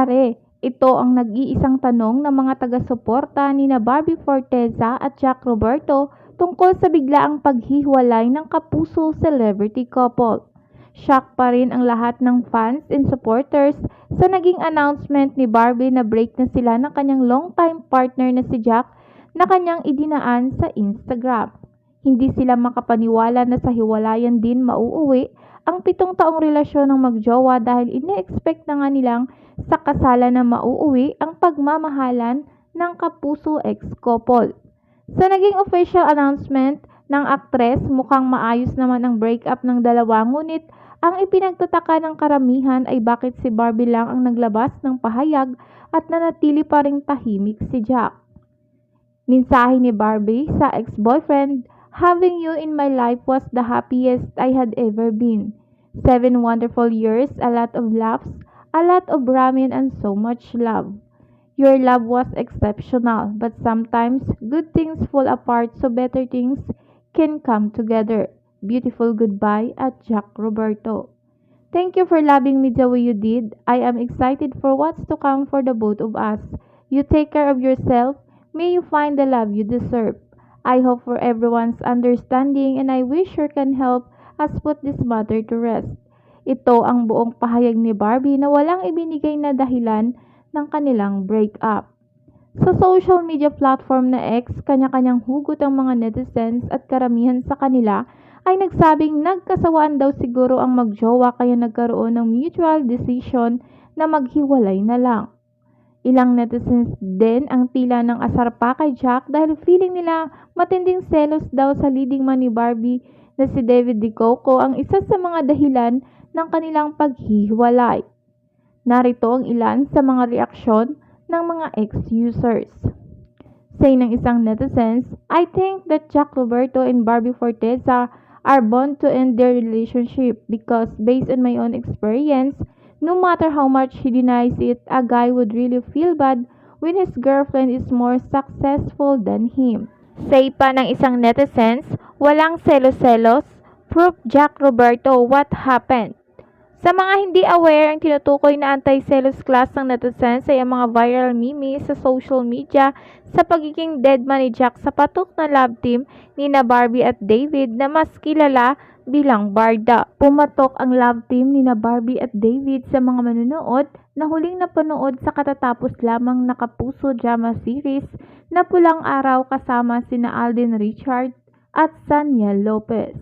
nangyari? Ito ang nag-iisang tanong ng mga taga-suporta nina Barbie Forteza at Jack Roberto tungkol sa biglaang paghihiwalay ng kapuso celebrity couple. Shock pa rin ang lahat ng fans and supporters sa naging announcement ni Barbie na break na sila ng kanyang longtime partner na si Jack na kanyang idinaan sa Instagram. Hindi sila makapaniwala na sa hiwalayan din mauuwi ang 7 taong relasyon ng magjowa dahil ine-expect na nga nilang sa kasalan na mauuwi ang pagmamahalan ng kapuso ex-couple. Sa naging official announcement ng aktres, mukhang maayos naman ang breakup ng dalawa, ngunit ang ipinagtataka ng karamihan ay bakit si Barbie lang ang naglabas ng pahayag at nanatili pa ring tahimik si Jack. Mensahe ni Barbie sa ex-boyfriend, "Having you in my life was the happiest I had ever been. 7 wonderful years, a lot of laughs, a lot of ramen and so much love. Your love was exceptional, but sometimes good things fall apart so better things can come together. Beautiful goodbye at Jack Roberto." Thank you for loving me the way you did. I am excited for what's to come for the both of us. You take care of yourself. May you find the love you deserve. I hope for everyone's understanding and I wish you can help us put this matter to rest. Ito ang buong pahayag ni Barbie na walang ibinigay na dahilan ng kanilang breakup. Sa social media platform na X, kanya-kanyang hugot ang mga netizens at karamihan sa kanila ay nagsabing nagkasawaan daw siguro ang magjowa kaya nagkaroon ng mutual decision na maghiwalay na lang. Ilang netizens din ang tila ng asar pa kay Jack dahil feeling nila matinding selos daw sa leading man ni Barbie na si David De Coco ang isa sa mga dahilan ng kanilang paghihiwalay. Narito ang ilan sa mga reaksyon ng mga ex-users. Say ng isang netizens, "I think that Jack Roberto and Barbie Forteza are bound to end their relationship because based on my own experience, no matter how much he denies it, a guy would really feel bad when his girlfriend is more successful than him." Say pa ng isang netizens, "Walang selos-selos, proof Jack Roberto, what happened?" Sa mga hindi aware, ang tinutukoy na anti-selos class ng netizens ay ang mga viral memes sa social media sa pagiging deadman ni Jack sa patok na love team ni na Barbie at David na mas kilala bilang Barda. Pumatok ang love team ni na Barbie at David sa mga manonood na huling napanood sa katatapos lamang na Kapuso drama series na Pulang Araw kasama sina Alden Richard at Sanya Lopez.